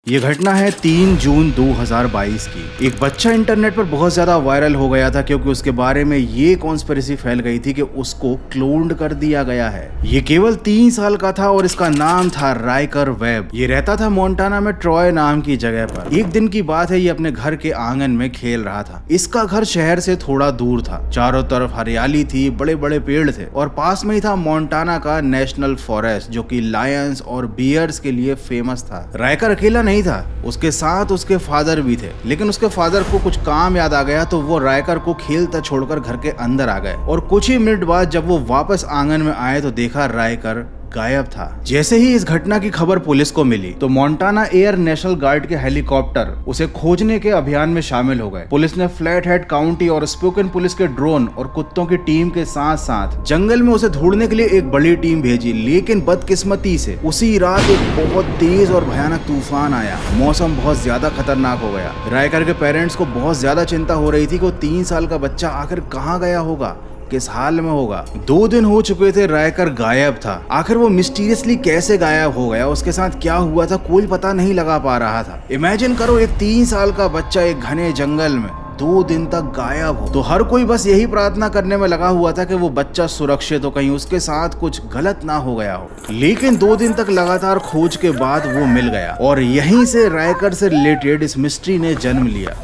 ये घटना है 3 जून 2022 की। एक बच्चा इंटरनेट पर बहुत ज्यादा वायरल हो गया था क्योंकि उसके बारे में ये कॉन्स्पिरेसी फैल गई थी कि उसको क्लोन्ड कर दिया गया है। ये केवल 3 साल का था और इसका नाम था राइकर वेब। ये रहता था मोंटाना में ट्रॉय नाम की जगह पर। एक दिन की बात है, ये अपने घर के आंगन में खेल रहा था। इसका घर शहर से थोड़ा दूर था। चारों तरफ हरियाली थी, बड़े बड़े पेड़ थे और पास में ही था मोंटाना का नेशनल फॉरेस्ट जो कि लायंस और बियर्स के लिए फेमस था। राइकर अकेला नहीं था, उसके साथ उसके फादर भी थे। लेकिन उसके फादर को कुछ काम याद आ गया तो वो राइकर को खेलता छोड़कर घर के अंदर आ गए और कुछ ही मिनट बाद जब वो वापस आंगन में आए तो देखा राइकर गायब था। जैसे ही इस घटना की खबर पुलिस को मिली तो मोंटाना एयर नेशनल गार्ड के हेलीकॉप्टर उसे खोजने के अभियान में शामिल हो गए। पुलिस ने फ्लैट हेड काउंटी और स्पोकन पुलिस के ड्रोन और कुत्तों की टीम के साथ साथ जंगल में उसे ढूंढने के लिए एक बड़ी टीम भेजी। लेकिन बदकिस्मती से उसी रात एक बहुत तेज और भयानक तूफान आया। मौसम बहुत ज्यादा खतरनाक हो गया। राइकर के पेरेंट्स को बहुत ज्यादा चिंता हो रही थी कि वो 3 साल का बच्चा आखिर कहाँ गया होगा, किस हाल में होगा। 2 दिन हो चुके थे, राइकर गायब था। आखिर वो मिस्टीरियसली कैसे गायब हो गया, उसके साथ क्या हुआ था, कोई पता नहीं लगा पा रहा था। इमेजिन करो, एक 3 साल का बच्चा एक घने जंगल में 2 दिन तक गायब हो। तो हर कोई बस यही प्रार्थना करने में लगा हुआ था कि वो बच्चा सुरक्षित हो, कहीं उसके साथ कुछ गलत ना हो गया हो। लेकिन 2 दिन तक लगातार खोज के बाद वो मिल गया और यहीं से राइकर से रिलेटेड इस मिस्ट्री ने जन्म लिया।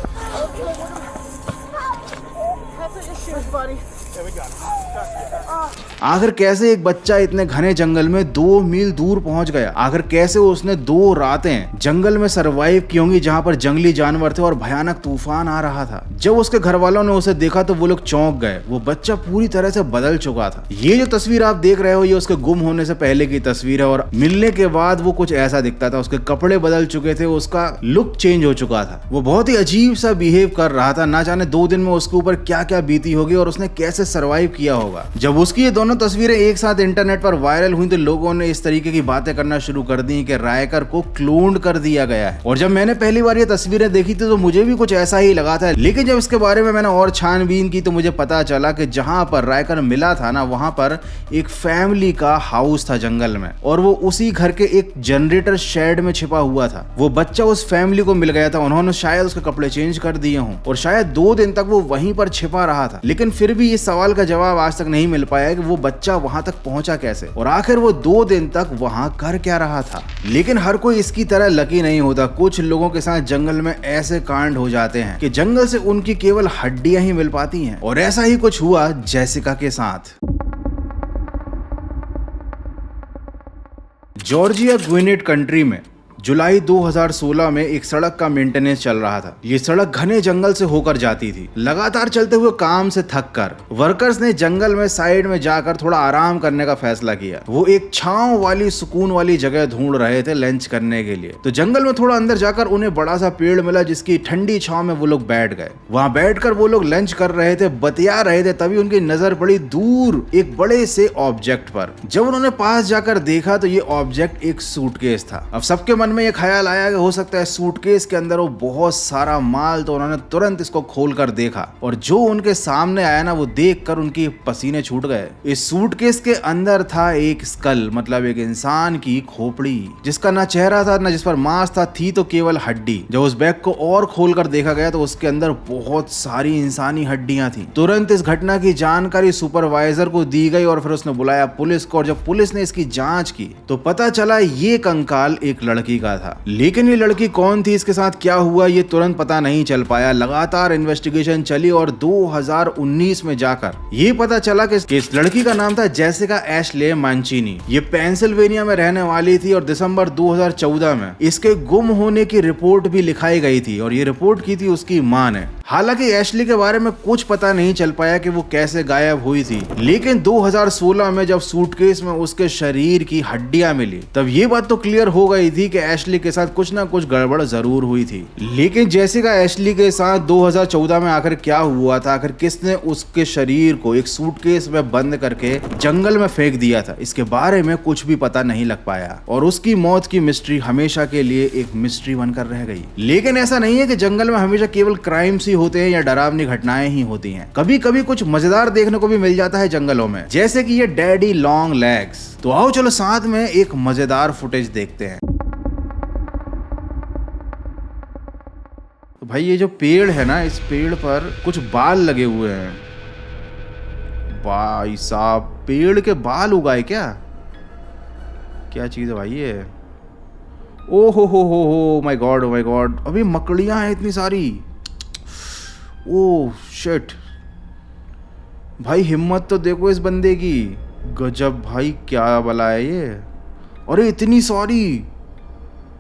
आखिर कैसे एक बच्चा इतने घने जंगल में 2 मील दूर पहुंच गया? आखिर कैसे उसने 2 रातें जंगल में सरवाइव की होंगी जहां पर जंगली जानवर थे और भयानक तूफान आ रहा था? जब उसके घर वालों ने उसे देखा तो वो लोग चौंक गए। वो बच्चा पूरी तरह से बदल चुका था। ये जो तस्वीर आप देख रहे हो ये उसके गुम होने से पहले की तस्वीर है और मिलने के बाद वो कुछ ऐसा दिखता था। उसके कपड़े बदल चुके थे, उसका लुक चेंज हो चुका था। वो बहुत ही अजीब सा बिहेव कर रहा था। ना जाने 2 दिन में उसके ऊपर क्या क्या बीती होगी और उसने कैसे सरवाइव किया होगा। जब उसकी ये दोनों तस्वीरें एक साथ इंटरनेट पर वायरल हुई तो लोगों ने इस तरीके की बातें करना शुरू कर दी कि राइकर को क्लोन्ड कर दिया गया है। और जब मैंने पहली बार ये तस्वीरें देखी थी तो मुझे भी कुछ ऐसा ही लगा था। लेकिन जब इसके बारे में मैंने और छानबीन की तो मुझे पता चला कि जहां पर राइकर मिला था ना, वहां पर एक फैमिली का हाउस था जंगल में और वो उसी घर के एक जनरेटर शेड में छिपा हुआ था। वो बच्चा उस फैमिली को मिल गया था। उन्होंने शायद उसके कपड़े चेंज कर दिए हों और शायद 2 दिन तक वो वहीं पर छिपा रहा था। लेकिन फिर भी इस सवाल का जवाब आज तक नहीं मिल पाया कि वो बच्चा वहां तक पहुंचा कैसे और आखिर वो 2 दिन तक वहां कर क्या रहा था। लेकिन हर कोई इसकी तरह लकी नहीं होता। कुछ लोगों के साथ जंगल में ऐसे कांड हो जाते हैं कि जंगल से उनकी केवल हड्डियां ही मिल पाती हैं और ऐसा ही कुछ हुआ जेसिका के साथ। जॉर्जिया ग्विनेट कंट्री में जुलाई 2016 में एक सड़क का मेंटेनेंस चल रहा था। ये सड़क घने जंगल से होकर जाती थी। लगातार चलते हुए काम से थककर वर्कर्स ने जंगल में साइड में जाकर थोड़ा आराम करने का फैसला किया। वो एक छांव वाली सुकून वाली जगह ढूंढ रहे थे लंच करने के लिए। तो जंगल में थोड़ा अंदर जाकर उन्हें बड़ा सा पेड़ मिला जिसकी ठंडी छांव में वो लोग बैठ गए। वहां बैठकर वो लोग लंच कर रहे थे, बतिया रहे थे। तभी उनकी नजर पड़ी दूर एक बड़े से ऑब्जेक्ट पर। जब उन्होंने पास जाकर देखा तो ये ऑब्जेक्ट एक सूटकेस था। अब सबके मन में ये ख्याल आया कि हो सकता है सूटकेस के अंदर वो बहुत सारा माल। तो उन्होंने तुरंत इसको खोलकर देखा और जो उनके सामने आया ना, वो देखकर उनकी पसीने छूट गए। इस सूटकेस के अंदर था एक स्कल, मतलब एक इंसान की खोपड़ी जिसका ना चेहरा था ना जिस पर मांस था, थी तो केवल हड्डी। जब उस बैग को और खोलकर देखा गया तो उसके अंदर बहुत सारी इंसानी हड्डियां थी। तुरंत इस घटना की जानकारी सुपरवाइजर को दी गई और फिर उसने बुलाया पुलिस को। और जब पुलिस ने इसकी जांच की तो पता चला ये कंकाल एक लड़की का था। लेकिन ये लड़की कौन थी, इसके साथ क्या हुआ, ये तुरंत पता नहीं चल पाया। लगातार इन्वेस्टिगेशन चली और 2019 में जाकर ये पता चला कि इस लड़की का नाम था जेसिका एशले मांचिनी। ये पेंसिल्वेनिया में रहने वाली थी और दिसंबर 2014 में इसके गुम होने की रिपोर्ट भी लिखाई गई थी और ये रिपोर्ट की थी उसकी मां ने। हालांकि एशली के बारे में कुछ पता नहीं चल पाया कि वो कैसे गायब हुई थी। लेकिन 2016 में जब सूटकेस में उसके शरीर की हड्डियां मिली तब ये बात तो क्लियर हो गई थी कि एशली के साथ कुछ ना कुछ गड़बड़ जरूर हुई थी। लेकिन जेसिका एशली के साथ 2014 में आखिर क्या हुआ था, आखिर किसने उसके शरीर को एक सूटकेस में बंद करके जंगल में फेंक दिया था, इसके बारे में कुछ भी पता नहीं लग पाया और उसकी मौत की मिस्ट्री हमेशा के लिए एक मिस्ट्री बनकर रह गई। लेकिन ऐसा नहीं है कि जंगल में हमेशा केवल क्राइम्स ही होते हैं या डरावनी घटनाएं ही होती हैं। कभी कभी कुछ मजेदार देखने को भी मिल जाता है जंगलों में, जैसे कि ये डैडी लॉन्ग लेग्स। तो आओ चलो साथ में एक मजेदार फुटेज देखते हैं। तो भाई ये जो पेड़ है ना, इस पेड़ पर कुछ बाल लगे हुए हैं। भाई साहब, पेड़ के बाल उगाए क्या? क्या चीज़ है भाई ये? ओ हो my God, oh my God. अभी मकड़ियाँ हैं इतनी सारी। Oh shit. भाई हिम्मत तो देखो इस बंदे की, गजब भाई, क्या बला है ये। अरे इतनी सारी,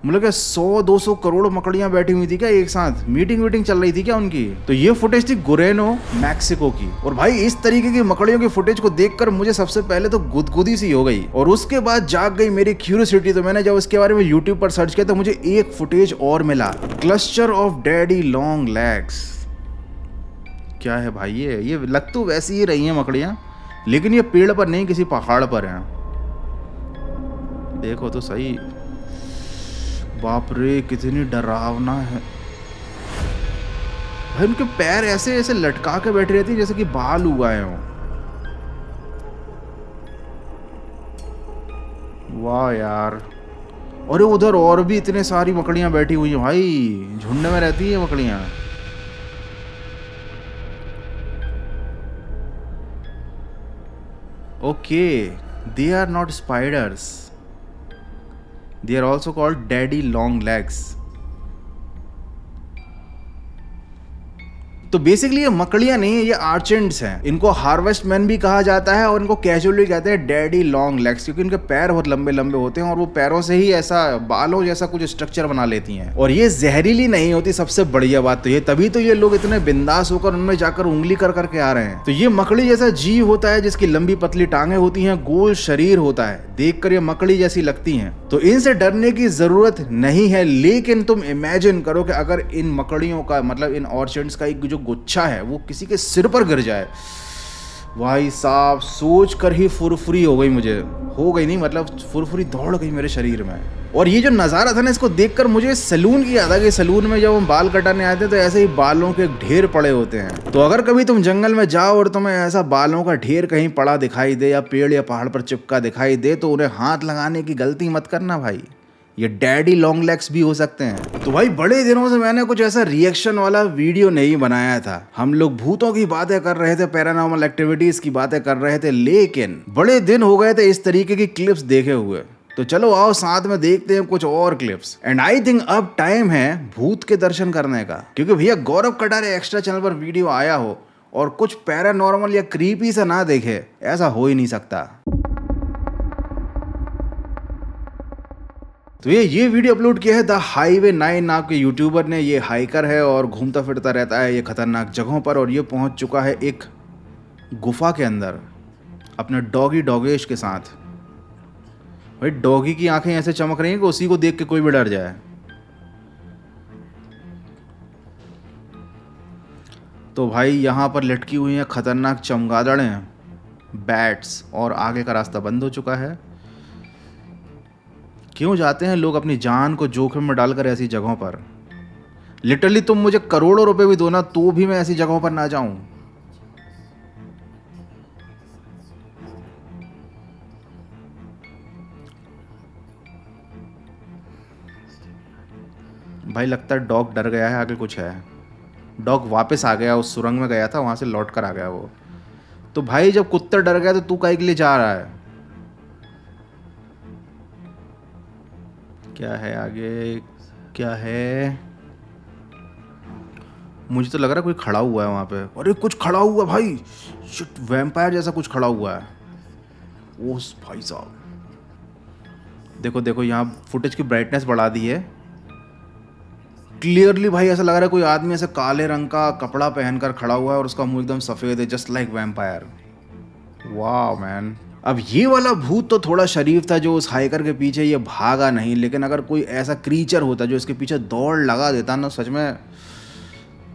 मतलब क्या 100-200 करोड़ मकड़ियां बैठी हुई थी क्या एक साथ? मीटिंग चल रही थी क्या उनकी? तो ये फुटेज थी गुरेनो मैक्सिको की। और भाई इस तरीके की मकड़ियों की फुटेज को देखकर मुझे सबसे पहले तो गुदगुदी सी हो गई, और उसके बाद जाग गई मेरी क्यूरियोसिटी। तो मैंने जब इसके बारे में यूट्यूब पर सर्च किया तो मुझे एक फुटेज और मिला, cluster of daddy long legs. क्या है भाई ये लग तो वैसी ही रही है मकड़ियां, लेकिन ये पेड़ पर नहीं, किसी पहाड़ पर है। देखो तो सही। बाप रे, कितनी डरावना है भाई। उनके पैर ऐसे ऐसे लटका के बैठी रहती है जैसे कि बाल उगाए हों। वाह यार। अरे उधर और भी इतने सारी मकड़ियां बैठी हुई हैं भाई, झुंड में रहती है मकड़ियां। Okay, they are not spiders, they are also called daddy long legs। तो बेसिकली ये मकड़ियां नहीं है, ये आर्चेंट्स हैं। इनको हार्वेस्ट मैन भी कहा जाता है और इनको कैजुअली कहते हैं डैडी लॉन्ग लेग्स, क्योंकि इनके पैर बहुत लंबे लंबे होते हैं और वो पैरों से ही ऐसा बालों जैसा कुछ स्ट्रक्चर बना लेती हैं। और ये जहरीली नहीं होती, सबसे बढ़िया बात तो ये, तभी तो ये लोग इतने बिंदास होकर उनमें जाकर उंगली कर करके आ रहे हैं। तो ये मकड़ी जैसा जीव होता है जिसकी लंबी पतली टांगे होती हैं, गोल शरीर होता है, देखकर ये मकड़ी जैसी लगती हैं। तो इनसे डरने की जरूरत नहीं है, लेकिन तुम इमेजिन करो कि अगर इन मकड़ियों का, मतलब इन ऑर्चिड्स का एक जो गुच्छा है वो किसी के सिर पर गिर जाए, भाई साहब सोच कर ही फुरफुरी हो गई मुझे। हो गई नहीं, मतलब फुरफुरी दौड़ गई मेरे शरीर में। और ये जो नज़ारा था ना, इसको देखकर मुझे सैलून की याद आ गई। सैलून में जब हम बाल कटाने आते हैं तो ऐसे ही बालों के ढेर पड़े होते हैं। तो अगर कभी तुम जंगल में जाओ और तुम्हें ऐसा बालों का ढेर कहीं पड़ा दिखाई दे या पेड़ या पहाड़ पर चिपका दिखाई दे, तो उन्हें हाथ लगाने की गलती मत करना भाई, ये डैडी लॉन्ग लेग्स भी हो सकते हैं। तो भाई बड़े दिनों से मैंने कुछ ऐसा रिएक्शन वाला वीडियो नहीं बनाया था। हम लोग भूतों की बातें कर रहे थे, पैरानॉर्मल एक्टिविटीज की बातें कर रहे थे, लेकिन बड़े दिन हो गए थे इस तरीके की क्लिप्स देखे हुए। तो चलो आओ साथ में देखते हैं कुछ और क्लिप्स। एंड आई थिंक अब टाइम है भूत के दर्शन करने का, क्योंकि भैया गौरव कटारे एक्स्ट्रा चैनल पर वीडियो आया हो और कुछ पैरानॉर्मल या क्रीपी सा ना देखे, ऐसा हो ही नहीं सकता। तो ये वीडियो अपलोड किया है द हाईवे 9 नाम के यूट्यूबर ने। ये हाइकर है और घूमता फिरता रहता है ये खतरनाक जगहों पर, और ये पहुंच चुका है एक गुफा के अंदर अपने डॉगी डॉगेश के साथ। भाई डॉगी की आंखें ऐसे चमक रही हैं कि उसी को देख के कोई भी डर जाए। तो भाई यहाँ पर लटकी हुई हैं खतरनाक चमगादड़ें, बैट्स, और आगे का रास्ता बंद हो चुका है। क्यों जाते हैं लोग अपनी जान को जोखिम में डालकर ऐसी जगहों पर? लिटरली तुम मुझे करोड़ों रुपए भी दो ना, तो भी मैं ऐसी जगहों पर ना जाऊं। भाई लगता है डॉग डर गया है, आगे कुछ है। डॉग वापस आ गया, उस सुरंग में गया था, वहां से लौट कर आ गया वो। तो भाई जब कुत्ता डर गया तो तू काहे के लिए जा रहा है? क्या है आगे, क्या है? मुझे तो लग रहा है कोई खड़ा हुआ है वहाँ पे। अरे कुछ खड़ा हुआ भाई, शिट, वैम्पायर जैसा कुछ खड़ा हुआ है। ओह भाई साहब, देखो देखो, यहाँ फुटेज की ब्राइटनेस बढ़ा दी है। क्लियरली भाई ऐसा लग रहा है कोई आदमी ऐसे काले रंग का कपड़ा पहनकर खड़ा हुआ है और उसका मुंह एकदम सफ़ेद है, जस्ट लाइक वैम्पायर। वाह मैन। अब ये वाला भूत तो थोड़ा शरीफ था जो उस हाइकर के पीछे ये भागा नहीं, लेकिन अगर कोई ऐसा क्रीचर होता जो इसके पीछे दौड़ लगा देता ना, सच में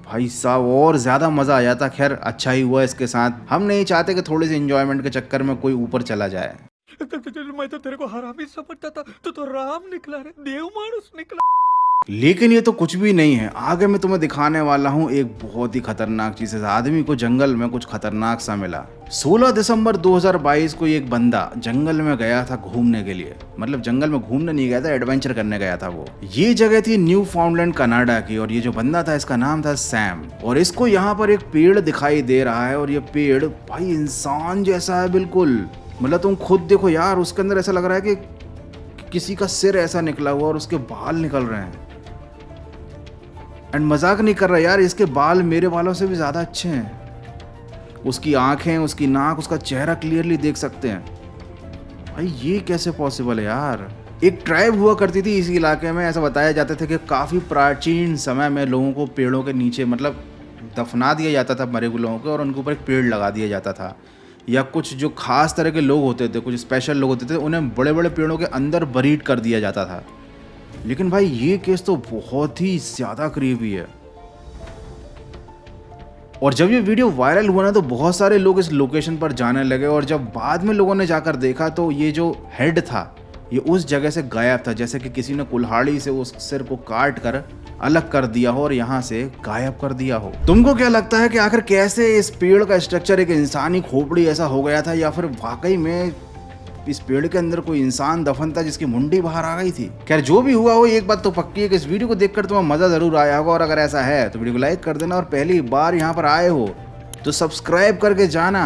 भाई साहब और ज़्यादा मज़ा आ जाता। खैर अच्छा ही हुआ इसके साथ। हम नहीं चाहते कि थोड़ी सी इंजॉयमेंट के चक्कर में कोई ऊपर चला जाए। मैं तो तेरे को हरामी समझता था, तू तो राम निकला रे, देव मानुस निकला। लेकिन ये तो कुछ भी नहीं है। आगे मैं तुम्हें दिखाने वाला हूँ एक बहुत ही खतरनाक चीज। इस आदमी को जंगल में कुछ खतरनाक सा मिला। 16 दिसंबर 2022 को एक बंदा जंगल में गया था घूमने के लिए। मतलब जंगल में घूमने नहीं गया था, एडवेंचर करने गया था वो। ये जगह थी न्यू फाउंडलैंड कनाडा की, और ये जो बंदा था इसका नाम था सैम। और इसको यहाँ पर एक पेड़ दिखाई दे रहा है, और ये पेड़ भाई इंसान जैसा है बिल्कुल। मतलब तुम खुद देखो यार, उसके अंदर ऐसा लग रहा है कि किसी का सिर ऐसा निकला हुआ और उसके बाल निकल रहे हैं। एंड मजाक नहीं कर रहा यार, इसके बाल मेरे बालों से भी ज्यादा अच्छे हैं। उसकी आंखें, उसकी नाक, उसका चेहरा क्लियरली देख सकते हैं। भाई ये कैसे पॉसिबल है यार। एक ट्राइब हुआ करती थी इसी इलाके में। ऐसा बताया जाता था कि काफी प्राचीन समय में लोगों को पेड़ों के नीचे मतलब दफना दिया जाता था मरे हुए लोगों को, और उनके ऊपर एक पेड़ लगा दिया जाता था। या कुछ जो खास तरह के लोग होते थे, कुछ स्पेशल लोग होते थे, उन्हें बड़े बड़े पेड़ों के अंदर बरीड कर दिया जाता था। लेकिन भाई ये केस तो बहुत ही ज्यादा क्रीपी है। और जब ये वीडियो वायरल हुआ ना, तो बहुत सारे लोग इस लोकेशन पर जाने लगे। और जब बाद में लोगों ने जाकर देखा तो ये जो हेड था ये उस जगह से गायब था, जैसे कि किसी ने कुल्हाड़ी से उस सिर को काट कर अलग कर दिया हो और यहाँ से गायब कर दिया हो। तुमको क्या लगता है कि आखिर कैसे इस पेड़ का स्ट्रक्चर एक इंसानी खोपड़ी ऐसा हो गया था, या फिर वाकई में इस पेड़ के अंदर कोई इंसान दफन था जिसकी मुंडी बाहर आ गई थी? खैर जो भी हुआ हो, एक बात तो पक्की है कि इस वीडियो को देखकर तुम्हें मजा जरूर आया होगा। और अगर ऐसा है तो वीडियो को लाइक कर देना, और पहली बार यहाँ पर आए हो तो सब्सक्राइब करके जाना।